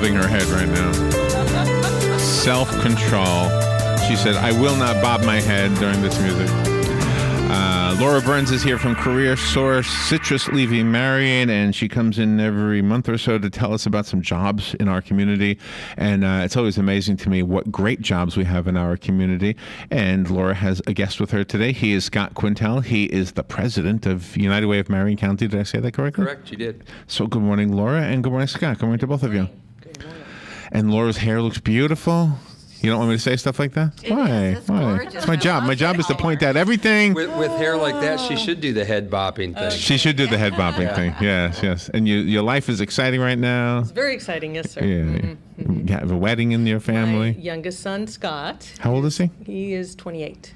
nodding her head right now. Self-control. She said, I will not bob my head during this music. Laura Byrnes is here from CareerSource, Citrus Levy Marion, and she comes in every month or so to tell us about some jobs in our community. And it's always amazing to me what great jobs we have in our community. And Laura has a guest with her today. He is Scott Quintel. He is the president of United Way of Marion County. Did I say that correctly? Correct, you did. So good morning, Laura, and good morning, Scott. Good morning to both of you. Good morning. And Laura's hair looks beautiful. You don't want me to say stuff like that? Why? It's my job. My job is to point out everything. With hair like that, she should do the head bopping thing. She should do the head bopping thing. Yes. And your life is exciting right now. It's very exciting, yes, sir. Yeah. You have a wedding in your family. My youngest son, Scott. How old is he? He is 28.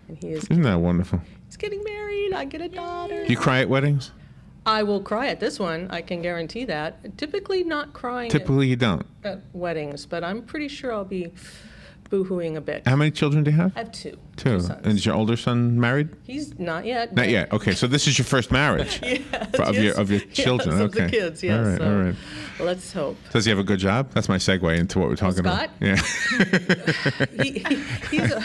And he is. Isn't that wonderful? He's getting married. I get a daughter. You cry at weddings? I will cry at this one. I can guarantee that. Typically not crying Typically you don't. at weddings, but I'm pretty sure I'll be boo-hooing a bit. How many children do you have? I have two. Two. Sons. And is your older son married? He's not yet. Not yet. Okay, so this is your first marriage of your children. Yes, Okay. of the kids, yes. All right. Let's hope. Does he have a good job? That's my segue into what we're talking Scott? about. Yeah.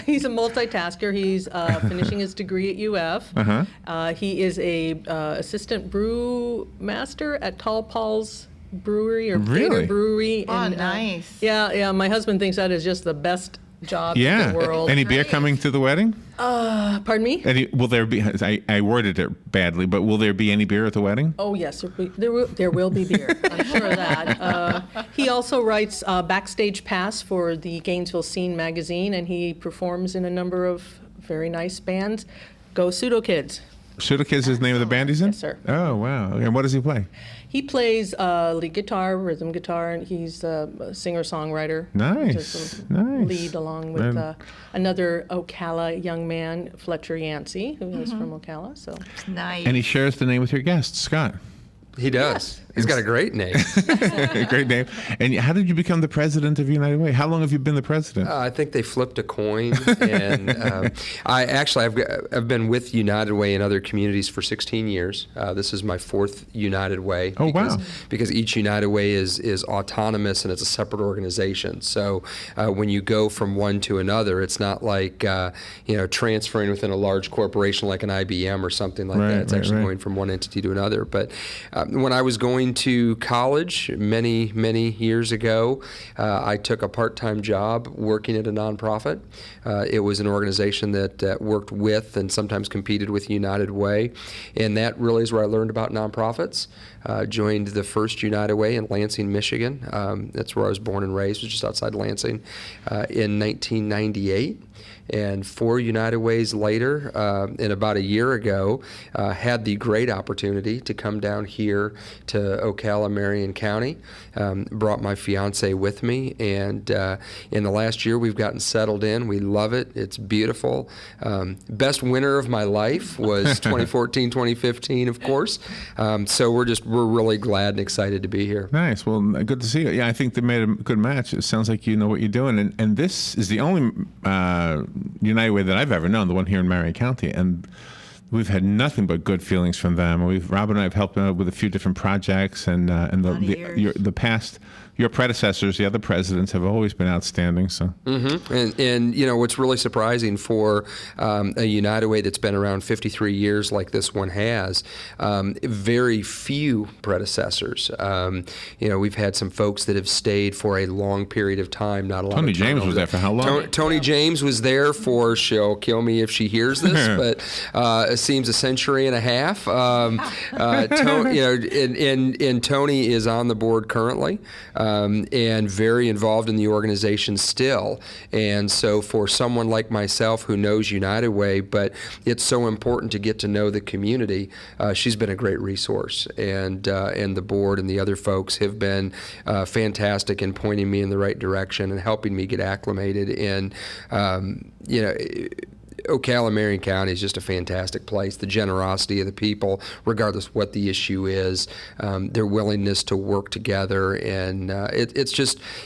He's a multitasker. He's finishing his degree at UF. Uh-huh. He is a assistant brew master at Tall Paul's Brewery or Really? Theater Brewery. Oh, and, nice. Yeah. My husband thinks that is just the best job Yeah. in the world. Any beer coming to the wedding? Pardon me? Will there be? I worded it badly, but will there be any beer at the wedding? Oh yes, there will be beer. I'm sure of that. He also writes Backstage Pass for the Gainesville Scene magazine, and he performs in a number of very nice bands. Go Pseudo Kids. Pseudo Kids is the name of the band he's in? Yes, sir. Oh, wow. And what does he play? He plays lead guitar, rhythm guitar, and he's a singer-songwriter. Nice, Just nice. Lead along with another Ocala young man, Fletcher Yancey, who is from Ocala. So Nice. And he shares the name with your guest, Scott. He does. He's got a great name. Great name. And how did you become the president of United Way? How long have you been the president? I think they flipped a coin, and I've been with United Way in other communities for 16 years. This is my fourth United Way. Oh, wow. Because each United Way is autonomous and it's a separate organization. So when you go from one to another, it's not like transferring within a large corporation like an IBM or something like that. It's actually going from one entity to another. But when I was going to college many years ago, I took a part-time job working at a nonprofit. It was an organization that worked with and sometimes competed with United Way, and that really is where I learned about nonprofits. Joined the first United Way in Lansing, Michigan. That's where I was born and raised, just outside Lansing, in 1998. And 4 United Ways later, and about a year ago, had the great opportunity to come down here to Ocala, Marion County. Brought my fiance with me, and in the last year we've gotten settled in. We love it. It's beautiful. Best winter of my life was 2014, 2015, of course. So we're really glad and excited to be here. Nice. Well, good to see you. Yeah, I think they made a good match. It sounds like you know what you're doing. And this is the only United Way that I've ever known, the one here in Marion County. And we've had nothing but good feelings from them. Rob and I have helped them out with a few different projects, and your predecessors, the other presidents, have always been outstanding. So, and what's really surprising for a United Way that's been around 53 years, like this one has, very few predecessors. We've had some folks that have stayed for a long period of time. Not a lot. Tony of James was there for how long? Tony James was there for. She'll kill me if she hears this, but it seems a century and a half. Tony is on the board currently. And very involved in the organization still. And so for someone like myself who knows United Way, but it's so important to get to know the community, she's been a great resource. And the board and the other folks have been fantastic in pointing me in the right direction and helping me get acclimated in, Ocala, Marion County is just a fantastic place. The generosity of the people, regardless of what the issue is, their willingness to work together, and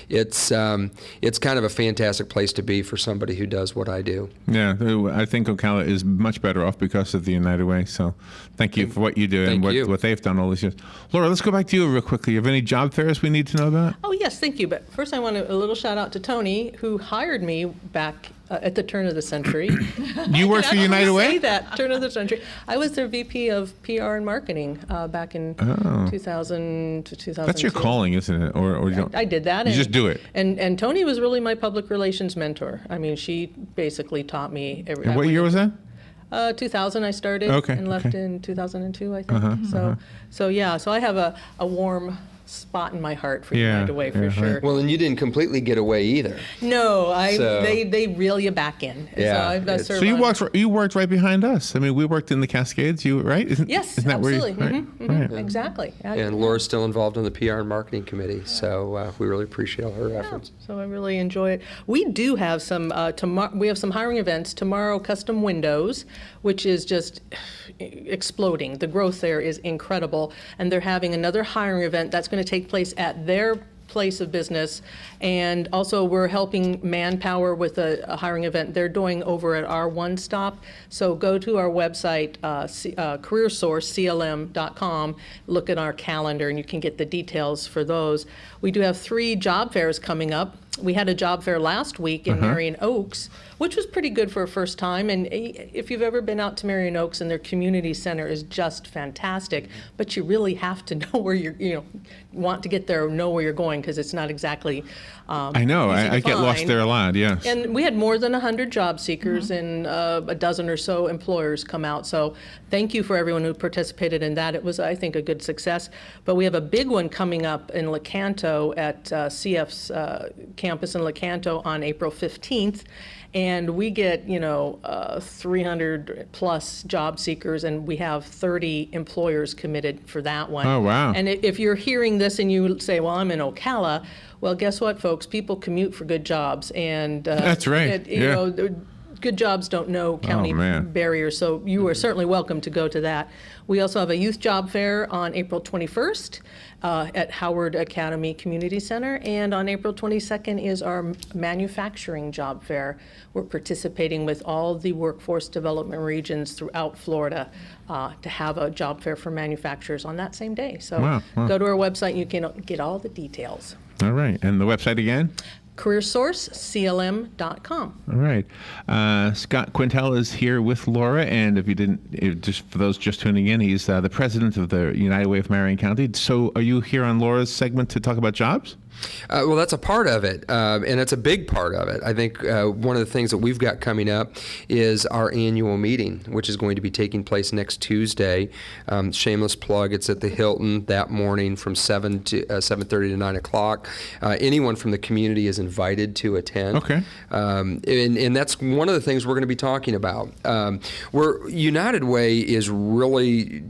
it's kind of a fantastic place to be for somebody who does what I do. Yeah, I think Ocala is much better off because of the United Way. So thank you for what you do and what they've done all these years. Laura, let's go back to you real quickly. You have any job fairs we need to know about? Oh, yes, thank you. But first I want a little shout out to Tony, who hired me back at the turn of the century. You worked for United Way? Say that, turn of the century. I was their VP of PR and marketing back in 2000 to 2002. That's your calling, isn't it? Or you don't, I did that. You just do it. And Tony was really my public relations mentor. I mean, she basically taught me. And what year was that? 2000 I started and left in 2002, I think. So I have a warm spot in my heart for United Way for sure. Right. Well, and you didn't completely get away either. No, they reel you back in. Yeah. So you worked right behind us. I mean, we worked in the Cascades. You right? Yes, isn't that absolutely. Where you, right? Exactly. And Laura's still involved in the PR and marketing committee, so we really appreciate all her efforts. So I really enjoy it. We do have some we have some hiring events tomorrow. Custom Windows, which is just exploding. The growth there is incredible, and they're having another hiring event that's going to take place at their place of business. And also we're helping Manpower with a hiring event they're doing over at our One Stop. So go to our website, CareerSource, look at our calendar, and you can get the details for those. We do have 3 job fairs coming up. We had a job fair last week in Marion Oaks, which was pretty good for a first time. And if you've ever been out to Marion Oaks, and their community center is just fantastic, but you really have to know where want to get there, know where you're going, because it's not exactly I know. I get lost there a lot, yes. And we had more than 100 job seekers and a dozen or so employers come out. So thank you for everyone who participated in that. It was, I think, a good success. But we have a big one coming up in Lecanto at CF's campus in Lecanto on April 15th. And we get, 300 plus job seekers, and we have 30 employers committed for that one. Oh, wow. And if you're hearing this and you say, well, I'm in Ocala, well, guess what, folks? People commute for good jobs. And that's right. Good jobs don't know county barriers, so you are certainly welcome to go to that. We also have a youth job fair on April 21st at Howard Academy Community Center, and on April 22nd is our manufacturing job fair. We're participating with all the workforce development regions throughout Florida to have a job fair for manufacturers on that same day. So go to our website and you can get all the details. All right, and the website again? CareerSource, All right. Scott Quintel is here with Laura, and if you didn't, just for those just tuning in, he's the president of the United Way of Marion County. So are you here on Laura's segment to talk about jobs? Well, that's a part of it, and it's a big part of it. I think one of the things that we've got coming up is our annual meeting, which is going to be taking place next Tuesday. Shameless plug, it's at the Hilton that morning from 7:30 to 9 o'clock. Anyone from the community is invited to attend. Okay. And that's one of the things we're going to be talking about. United Way is really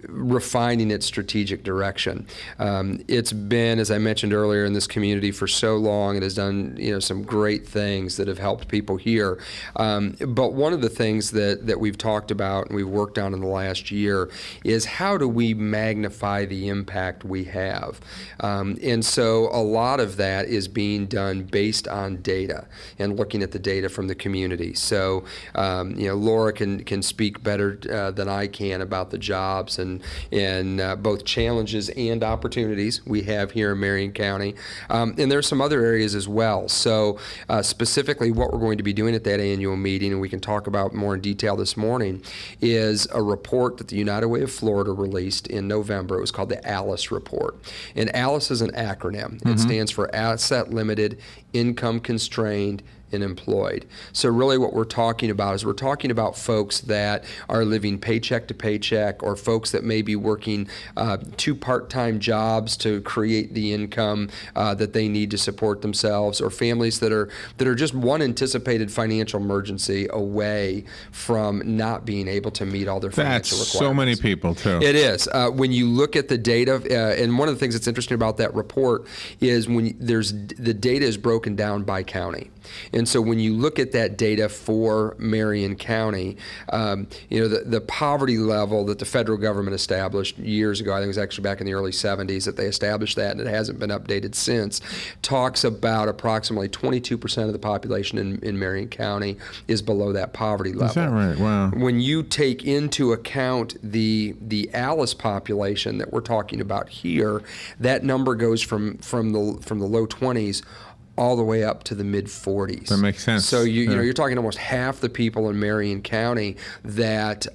refining its strategic direction. It's been, as I mentioned earlier, in this community for so long. It has done, some great things that have helped people here. But one of the things that we've talked about and we've worked on in the last year is how do we magnify the impact we have? And so a lot of that is being done based on data and looking at the data from the community. So, Laura can speak better than I can about the jobs and both challenges and opportunities we have here in Marion County. And there are some other areas as well. So specifically what we're going to be doing at that annual meeting, and we can talk about more in detail this morning, is a report that the United Way of Florida released in November. It was called the ALICE report. And ALICE is an acronym. It stands for Asset Limited, Income Constrained, and Employed. So really what we're talking about is we're talking about folks that are living paycheck to paycheck, or folks that may be working 2 part-time jobs to create the income that they need to support themselves, or families that are just one anticipated financial emergency away from not being able to meet all their financial requirements. That's so many people too. It is. When you look at the data, and one of the things that's interesting about that report is the data is broken down by county. And And so when you look at that data for Marion County, the poverty level that the federal government established years ago, I think it was actually back in the early 70s that they established that, and it hasn't been updated since, talks about approximately 22% of the population in Marion County is below that poverty level. Is that right? Wow. When you take into account the Alice population that we're talking about here, that number goes from the low 20s all the way up to the mid 40s. That makes sense. So you're talking almost half the people in Marion County that,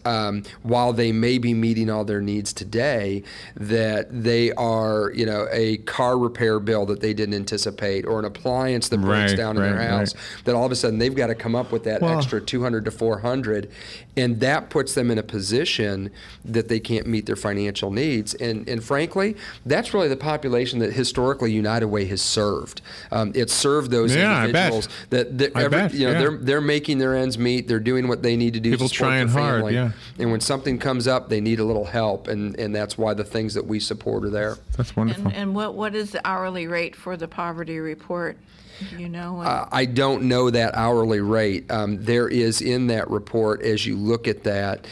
while they may be meeting all their needs today, that they are, a car repair bill that they didn't anticipate, or an appliance that breaks down in their house, that all of a sudden they've got to come up with that extra $200 to $400, and that puts them in a position that they can't meet their financial needs. And frankly, that's really the population that historically United Way has served. It's served those individuals they're making their ends meet. They're doing what they need to do. People to support trying their family. hard, yeah. And when something comes up, they need a little help, and that's why the things that we support are there. That's wonderful. And what is the hourly rate for the poverty report? Do you know? I don't know that hourly rate. There is in that report, as you look at that,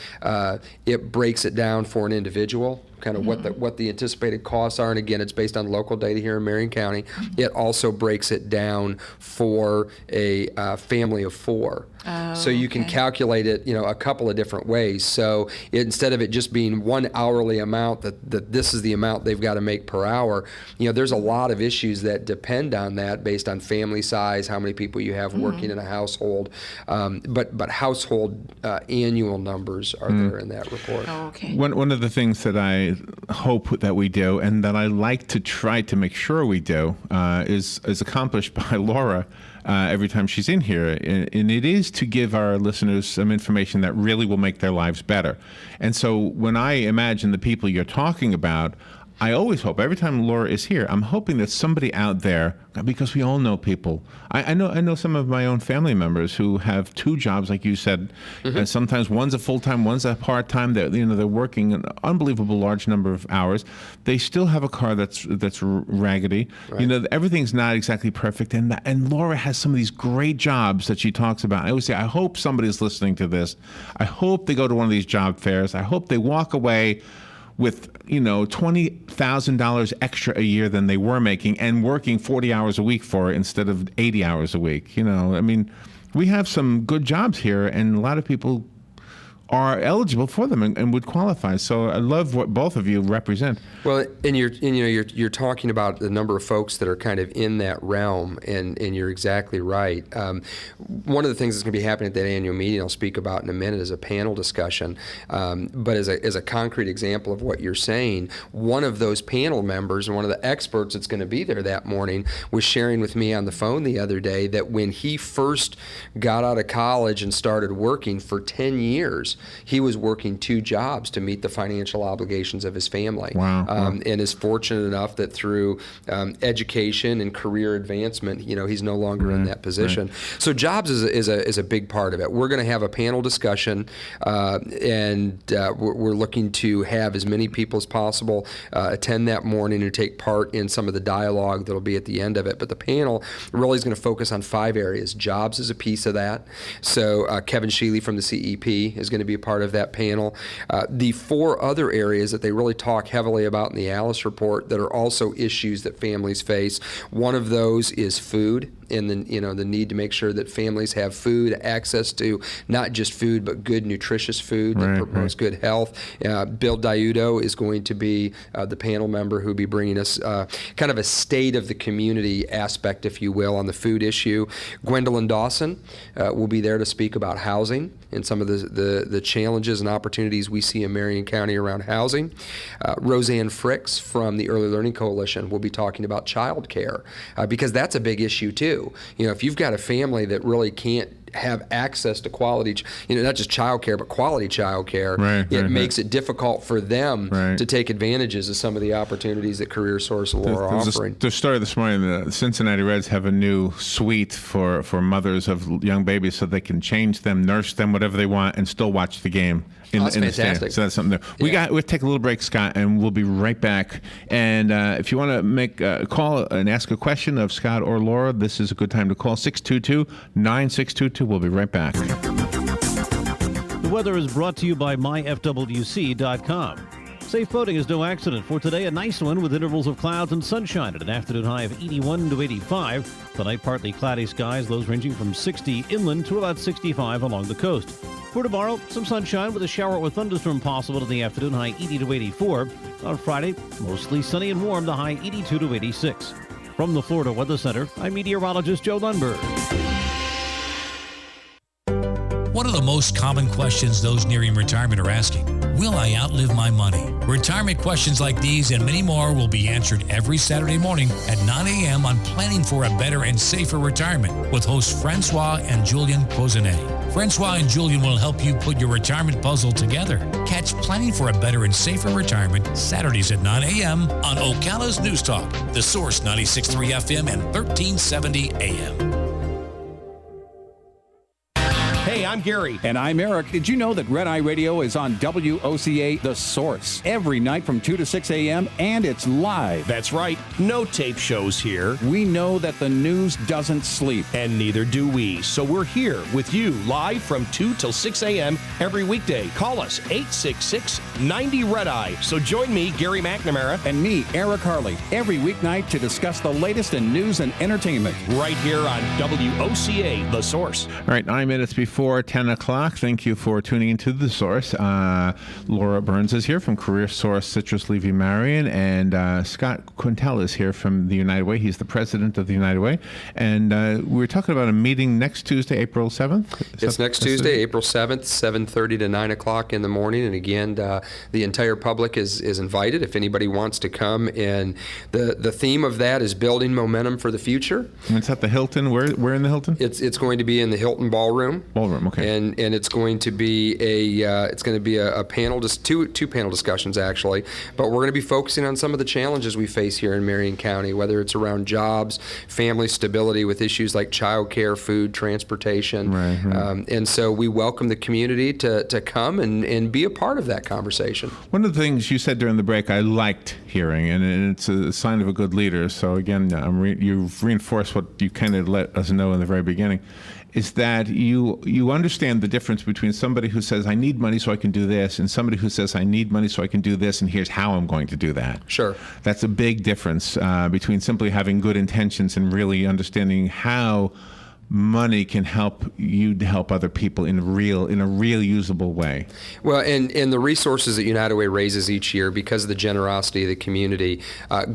it breaks it down for an individual, kind of what the anticipated costs are, and again, it's based on local data here in Marion County. It also breaks it down for a family of four. So you can calculate it, a couple of different ways. So instead of it just being one hourly amount, that this is the amount they've got to make per hour, there's a lot of issues that depend on that based on family size, how many people you have working in a household. But household annual numbers are there in that report. Oh, okay. One of the things that I hope that we do, and that I like to try to make sure we do, is accomplished by Laura every time she's in here, and it is to give our listeners some information that really will make their lives better. And so when I imagine the people you're talking about, I always hope, every time Laura is here, I'm hoping that somebody out there, because we all know people. I know some of my own family members who have two jobs, like you said, and sometimes one's a full-time, one's a part-time. They're working an unbelievable large number of hours. They still have a car that's raggedy. Right. Everything's not exactly perfect. And Laura has some of these great jobs that she talks about. I always say, I hope somebody's listening to this. I hope they go to one of these job fairs. I hope they walk away with $20,000 extra a year than they were making, and working 40 hours a week for it instead of 80 hours a week. We have some good jobs here, and a lot of people are eligible for them and would qualify. So I love what both of you represent. Well, and you're talking about the number of folks that are kind of in that realm, and you're exactly right. One of the things that's going to be happening at that annual meeting, I'll speak about in a minute, is a panel discussion. But as a concrete example of what you're saying, one of those panel members and one of the experts that's going to be there that morning was sharing with me on the phone the other day that when he first got out of college and started working for 10 years, he was working two jobs to meet the financial obligations of his family. Wow. And is fortunate enough that through education and career advancement, he's no longer in that position. Right. So jobs is a big part of it. We're going to have a panel discussion, and we're looking to have as many people as possible attend that morning and take part in some of the dialogue that'll be at the end of it. But the panel really is going to focus on 5 areas. Jobs is a piece of that. So Kevin Sheely from the CEP is going to be a part of that panel. The 4 other areas that they really talk heavily about in the Alice report that are also issues that families face. One of those is food, and the need to make sure that families have food, access to not just food, but good, nutritious food that promotes good health. Bill Diudo is going to be the panel member who will be bringing us kind of a state of the community aspect, if you will, on the food issue. Gwendolyn Dawson will be there to speak about housing and some of the challenges and opportunities we see in Marion County around housing. Roseanne Fricks from the Early Learning Coalition will be talking about child care, because that's a big issue too. If you've got a family that really can't have access to quality, not just child care, but quality child care, Right, makes it difficult for them to take advantages of some of the opportunities that CareerSource and Laura are offering. The story this morning, the Cincinnati Reds have a new suite for mothers of young babies so they can change them, nurse them, whatever they want, and still watch the game. That's in the fantastic. stand. So that's something there. We'll take a little break, Scott, and we'll be right back. And if you want to make a call and ask a question of Scott or Laura, this is a good time to call 622-9622. We'll be right back. The weather is brought to you by myfwc.com. Safe boating is no accident. For today, a nice one with intervals of clouds and sunshine at an afternoon high of 81 to 85. Tonight, partly cloudy skies, lows ranging from 60 inland to about 65 along the coast. For tomorrow, some sunshine with a shower or thunderstorm possible in the afternoon, high 80 to 84. On Friday, mostly sunny and warm, the high 82 to 86. From the Florida Weather Center, I'm meteorologist Joe Lundberg. One of the most common questions those nearing retirement are asking, will I outlive my money? Retirement questions like these and many more will be answered every Saturday morning at 9 a.m. on Planning for a Better and Safer Retirement with hosts Francois and Julian Pozenet. Francois and Julian will help you put your retirement puzzle together. Catch Planning for a Better and Safer Retirement Saturdays at 9 a.m. on Ocala's News Talk, The Source 96.3 FM and 1370 AM. Hey, I'm Gary. And I'm Eric. Did you know that Red Eye Radio is on WOCA The Source every night from 2 to 6 a.m. and it's live? That's right. No tape shows here. We know that the news doesn't sleep. And neither do we. So we're here with you live from 2 till 6 a.m. every weekday. Call us 866-90-RED-EYE. So join me, Gary McNamara. And me, Eric Harley, every weeknight to discuss the latest in news and entertainment. Right here on WOCA The Source. All right, 9 minutes before 10 o'clock. Thank you for tuning into The Source. Laura Byrnes is here from CareerSource, Citrus Levy Marion, and Scott Quintel is here from the United Way. He's the president of the United Way. And we were talking about a meeting next Tuesday, April 7th? It's next Tuesday, April 7th, 7:30 to 9 o'clock in the morning. And again, the entire public is invited if anybody wants to come. And the theme of that is building momentum for the future. And it's at the Hilton. Where in the Hilton? It's going to be in the Hilton Ballroom. Okay. And it's going to be a panel, just two panel discussions actually. But we're going to be focusing on some of the challenges we face here in Marion County, whether it's around jobs, family stability with issues like child care, food, transportation. Right. And so we welcome the community to come and be a part of that conversation. One of the things you said during the break I liked hearing, and it's a sign of a good leader. So again, you've reinforced what you kind of let us know in the very beginning, is that you understand the difference between somebody who says, I need money so I can do this, and somebody who says, I need money so I can do this, and here's how I'm going to do that. Sure. That's a big difference between simply having good intentions and really understanding how money can help you to help other people in a real usable way. Well, and the resources that United Way raises each year, because of the generosity of the community,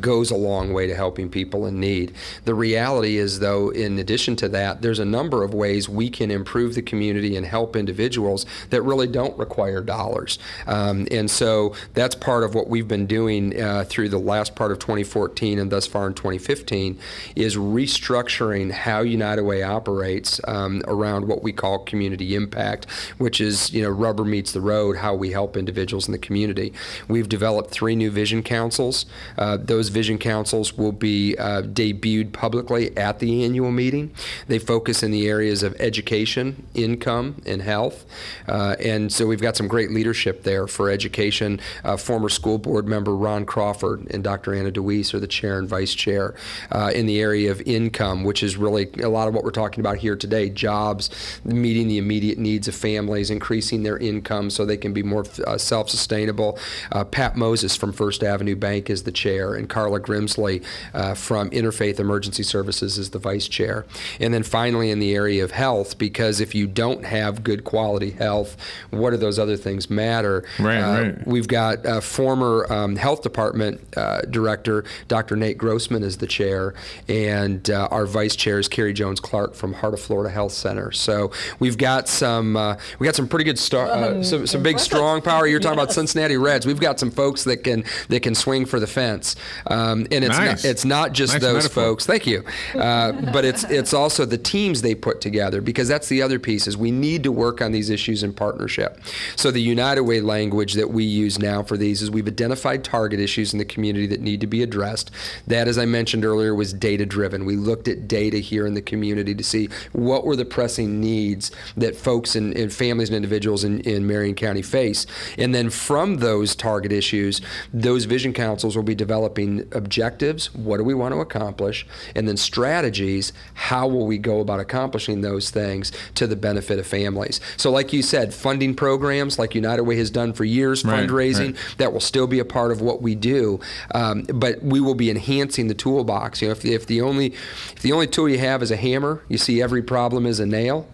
goes a long way to helping people in need. The reality is, though, in addition to that, there's a number of ways we can improve the community and help individuals that really don't require dollars. And so that's part of what we've been doing through the last part of 2014 and thus far in 2015, is restructuring how United Way operates around what we call community impact, which is, rubber meets the road, how we help individuals in the community. We've developed 3 new vision councils. Those vision councils will be debuted publicly at the annual meeting. They focus in the areas of education, income, and health. And so we've got some great leadership there for education. Former school board member Ron Crawford and Dr. Anna DeWeese are the chair and vice chair. In the area of income, which is really a lot of what we're talking about here today, jobs, meeting the immediate needs of families, increasing their income so they can be more self-sustainable. Pat Moses from First Avenue Bank is the chair, and Carla Grimsley from Interfaith Emergency Services is the vice chair. And then finally in the area of health, because if you don't have good quality health, what do those other things matter? Right. We've got former health department director, Dr. Nate Grossman is the chair, and our vice chair is Carrie Jones Clark from Heart of Florida Health Center. So we've got some pretty good some big strong power. You're talking about Cincinnati Reds. We've got some folks that can swing for the fence, and it's not just those folks. Thank you, but it's also the teams they put together, because that's the other piece, is we need to work on these issues in partnership. So the United Way language that we use now for these is we've identified target issues in the community that need to be addressed. That, as I mentioned earlier, was data driven. We looked at data here in the community to see what were the pressing needs that folks and families and individuals in Marion County face. And then from those target issues, those vision councils will be developing objectives. What do we want to accomplish? And then strategies. How will we go about accomplishing those things to the benefit of families? So like you said, funding programs like United Way has done for years, fundraising, that will still be a part of what we do. But we will be enhancing the toolbox. If the only tool you have is a hammer, you see every problem is a nail.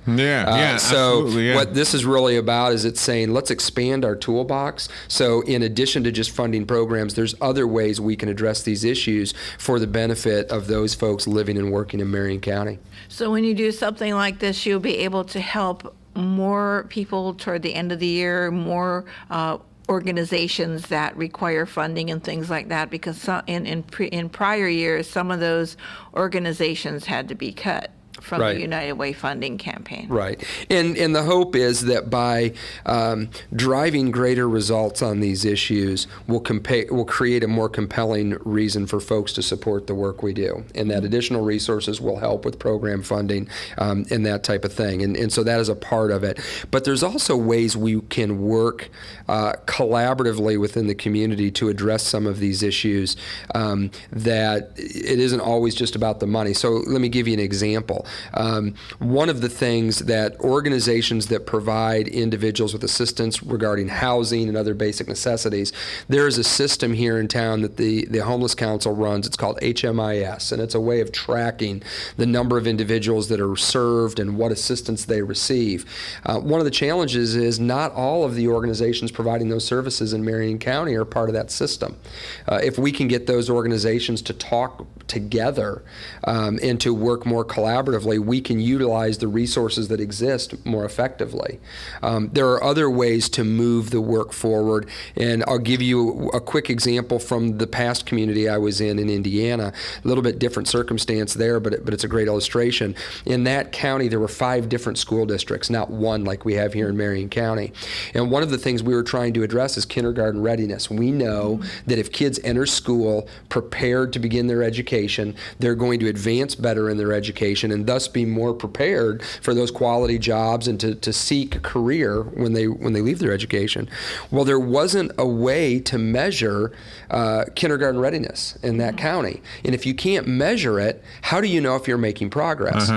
So what this is really about is it's saying, let's expand our toolbox. So in addition to just funding programs, there's other ways we can address these issues for the benefit of those folks living and working in Marion County. So when you do something like this, you'll be able to help more people toward the end of the year, more organizations that require funding and things like that, because in prior years, some of those organizations had to be cut from the United Way funding campaign. Right. And the hope is that by driving greater results on these issues, we'll create a more compelling reason for folks to support the work we do. And that additional resources will help with program funding and that type of thing. And so that is a part of it. But there's also ways we can work collaboratively within the community to address some of these issues that it isn't always just about the money. So let me give you an example. One of the things that organizations that provide individuals with assistance regarding housing and other basic necessities, there is a system here in town that the Homeless Council runs. It's called HMIS, and it's a way of tracking the number of individuals that are served and what assistance they receive. One of the challenges is not all of the organizations providing those services in Marion County are part of that system. If we can get those organizations to talk together and to work more collaboratively, we can utilize the resources that exist more effectively. There are other ways to move the work forward, and I'll give you a quick example from the past community I was in Indiana. A little bit different circumstance there, but it's a great illustration. In that county, there were 5 different school districts, not one like we have here in Marion County. And one of the things we were trying to address is kindergarten readiness. We know that if kids enter school prepared to begin their education, they're going to advance better in their education and thus be more prepared for those quality jobs and to seek a career when they leave their education. Well, there wasn't a way to measure kindergarten readiness in that county. And if you can't measure it, how do you know if you're making progress?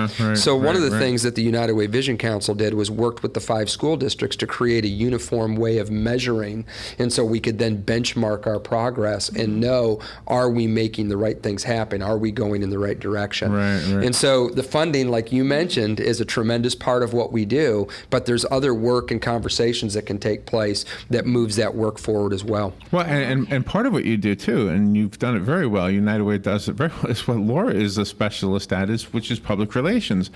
So one of the things that the United Way Vision Council did was worked with the 5 school districts to create a uniform way of measuring, and so we could then benchmark our progress and know, are we making the right things happen? Are we going in the right direction? And so the funding, like you mentioned, is a tremendous part of what we do, but there's other work and conversations that can take place that moves that work forward as well. Well, and part of what you do too, and you've done it very well, United Way does it very well, is what Laura is a specialist at, which is public relations.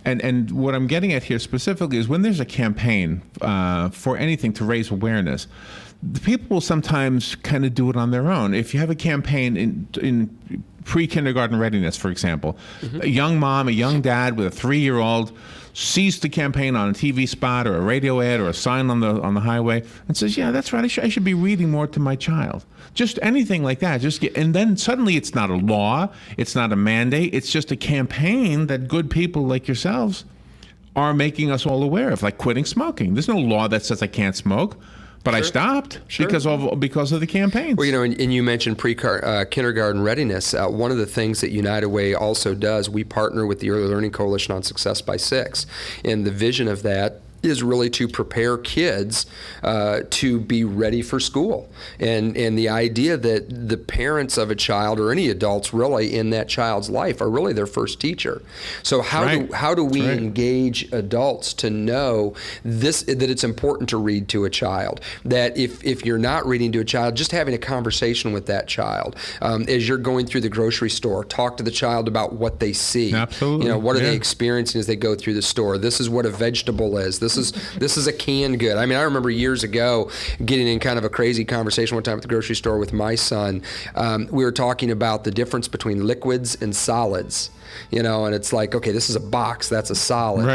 And what I'm getting at here specifically is when there's a campaign for anything to raise awareness, the people will sometimes kind of do it on their own. If you have a campaign in pre-kindergarten readiness, for example, a young mom, a young dad with a 3-year-old sees the campaign on a TV spot or a radio ad or a sign on the highway and says, yeah, that's right, I should be reading more to my child. Just anything like that. And then suddenly it's not a law, it's not a mandate, it's just a campaign that good people like yourselves are making us all aware of, like quitting smoking. There's no law that says I can't smoke. But I stopped because of the campaigns. Well, and you mentioned kindergarten readiness. One of the things that United Way also does, we partner with the Early Learning Coalition on Success by 6. And the vision of that is really to prepare kids to be ready for school. And the idea that the parents of a child or any adults really in that child's life are really their first teacher. So how do we engage adults to know that it's important to read to a child? That if you're not reading to a child, just having a conversation with that child. As you're going through the grocery store, talk to the child about what they see. Absolutely. What are they experiencing as they go through the store? This is what a vegetable is. This is a canned good. I mean, I remember years ago getting in kind of a crazy conversation one time at the grocery store with my son. We were talking about the difference between liquids and solids. And it's like, okay, this is a box, that's a solid.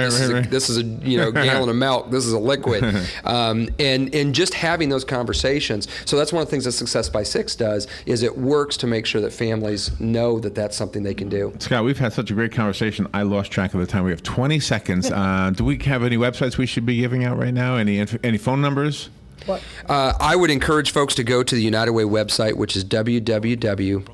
This is a gallon of milk, this is a liquid. And just having those conversations. So that's one of the things that Success by Six does, is it works to make sure that families know that that's something they can do. Scott, we've had such a great conversation. I lost track of the time. We have 20 seconds. Do we have any websites we should be giving out right now? Any phone numbers? I would encourage folks to go to the United Way website, which is www.uwmc.org.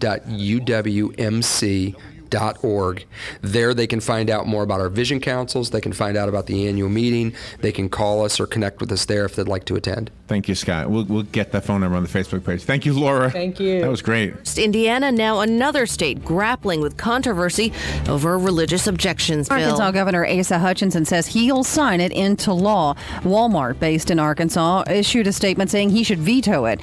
There they can find out more about our vision councils. They can find out about the annual meeting. They can call us or connect with us there if they'd like to attend. Thank you, Scott. We'll get that phone number on the Facebook page. Thank you, Laura. Thank you. That was great. Indiana, now another state grappling with controversy over a religious objections bill. Arkansas Governor Asa Hutchinson says he'll sign it into law. Walmart, based in Arkansas, issued a statement saying he should veto it.